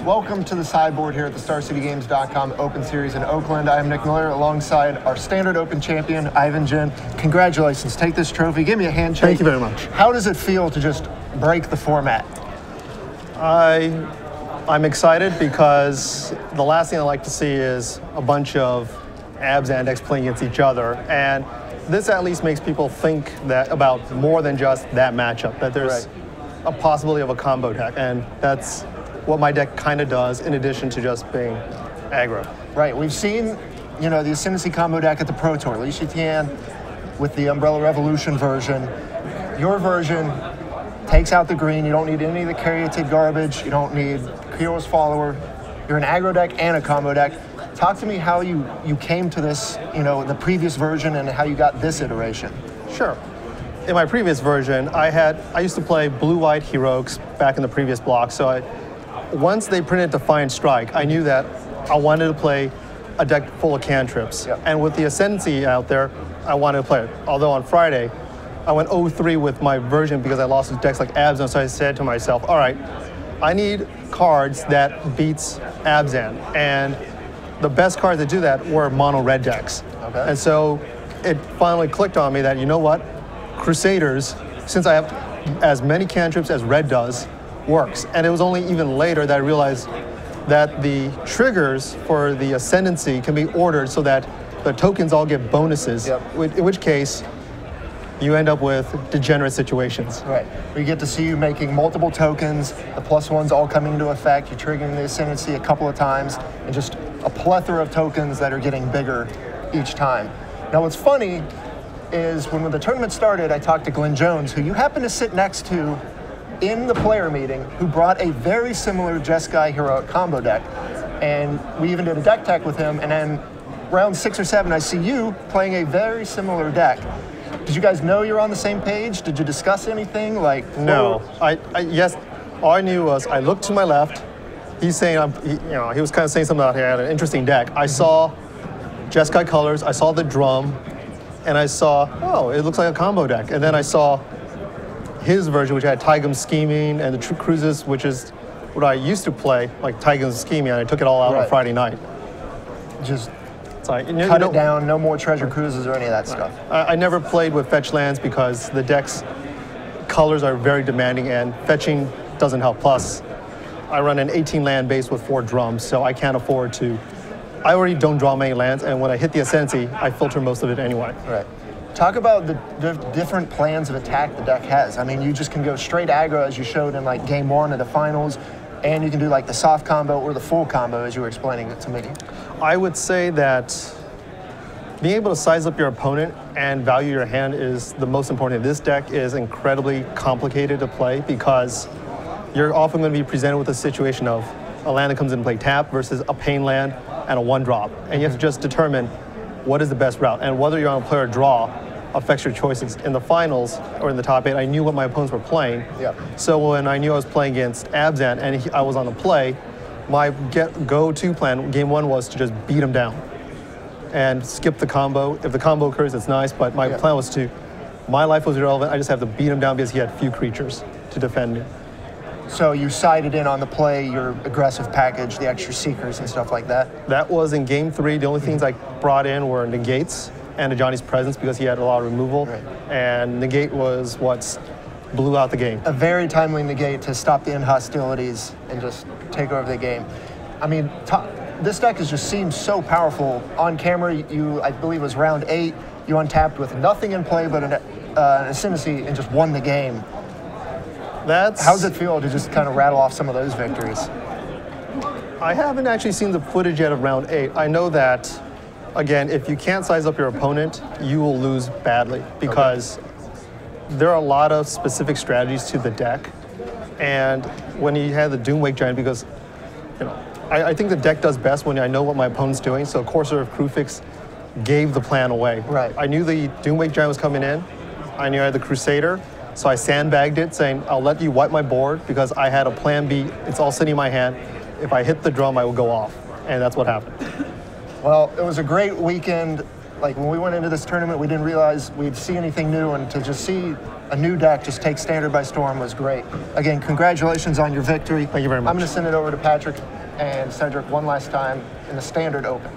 Welcome to the sideboard here at the StarCityGames.com Open Series in Oakland. I'm Nick Miller alongside our Standard Open champion, Ivan Jin. Congratulations, take this trophy. Give me a handshake. Thank you very much. How does it feel to just break the format? I'm excited because the last thing I like to see is a bunch of abs and decks playing against each other. And this at least makes people think that about more than just that matchup, that there's a possibility of a combo deck. And that's what my deck kind of does in addition to just being aggro. Right, we've seen, you know, the Ascendancy combo deck at the Pro Tour. Li Shijian with the Umbrella Revolution version. Your version takes out the green. You don't need any of the Caryatid garbage. You don't need Hero's Follower. You're an aggro deck and a combo deck. Talk to me how you came to this, you know, the previous version and how you got this iteration. Sure. In my previous version, I used to play blue-white heroics back in the previous block, so once they printed Defiant Strike, I knew that I wanted to play a deck full of cantrips. Yep. And with the Ascendancy out there, I wanted to play it. Although on Friday, I went 0-3 with my version because I lost to decks like Abzan, so I said to myself, all right, I need cards that beats Abzan. And the best cards that do that were mono red decks. Okay. And so it finally clicked on me that, you know what, Crusaders, since I have as many cantrips as red does, works. And it was only even later that I realized that the triggers for the Ascendancy can be ordered so that the tokens all get bonuses, in which case you end up with degenerate situations. Right. We get to see you making multiple tokens, the +1s all coming into effect, you're triggering the Ascendancy a couple of times, and just a plethora of tokens that are getting bigger each time. Now what's funny is when the tournament started, I talked to Glenn Jones, who you happen to sit next to in the player meeting, who brought a very similar Jeskai Heroic combo deck. And we even did a deck tech with him, and then round 6 or 7, I see you playing a very similar deck. Did you guys know you're on the same page? Did you discuss anything? Like, no, yes, all I knew was I looked to my left, he's saying, he was kind of saying something about he had an interesting deck. I saw Jeskai colors, I saw the drum, and I saw, oh, it looks like a combo deck. And then I saw his version, which had Taigam Scheming and the True Cruises, which is what I used to play, like Taigam Scheming, and I took it all out on Friday night. Just cut it down, no more Treasure Cruises or any of that stuff. I never played with fetch lands because the deck's colors are very demanding and fetching doesn't help. Plus, I run an 18 land base with 4 drums, so I can't afford to. I already don't draw many lands, and when I hit the Ascendancy, I filter most of it anyway. Right. Talk about the different plans of attack the deck has. I mean, you just can go straight aggro as you showed in like game 1 of the finals, and you can do like the soft combo or the full combo as you were explaining it to me. I would say that being able to size up your opponent and value your hand is the most important. This deck is incredibly complicated to play because you're often going to be presented with a situation of a land that comes in and play tap versus a pain land and a 1-drop. And you have to just determine what is the best route. And whether you're on a play or draw affects your choices. In the finals, or in the top 8, I knew what my opponents were playing. So when I knew I was playing against Abzan and I was on the play, my go-to plan, game 1, was to just beat him down and skip the combo. If the combo occurs, it's nice, but my plan was my life was irrelevant, I just have to beat him down because he had few creatures to defend me. So you sided in on the play, your aggressive package, the extra Seekers and stuff like that? That was in game 3. The only things I brought in were negates and Ajani's Presence because he had a lot of removal. And negate was what blew out the game. A very timely negate to stop the end hostilities and just take over the game. I mean, this deck has just seemed so powerful. On camera, I believe it was round 8, you untapped with nothing in play but an Ascendancy and just won the game. How does it feel to just kind of rattle off some of those victories? I haven't actually seen the footage yet of round 8. I know that, again, if you can't size up your opponent, you will lose badly because there are a lot of specific strategies to the deck. And when you have the Doomwake Giant, because I think the deck does best when I know what my opponent's doing. So Courser of Krufix gave the plan away. I knew the Doomwake Giant was coming in. I knew I had the Crusader. So I sandbagged it, saying, I'll let you wipe my board because I had a plan B. It's all sitting in my hand. If I hit the drum, I will go off. And that's what happened. Well, it was a great weekend Like when we went into this tournament, we didn't realize we'd see anything new, and to just see a new deck just take Standard by storm was great. Again, congratulations on your victory. Thank you very much. I'm going to send it over to Patrick and Cedric one last time in the Standard Open.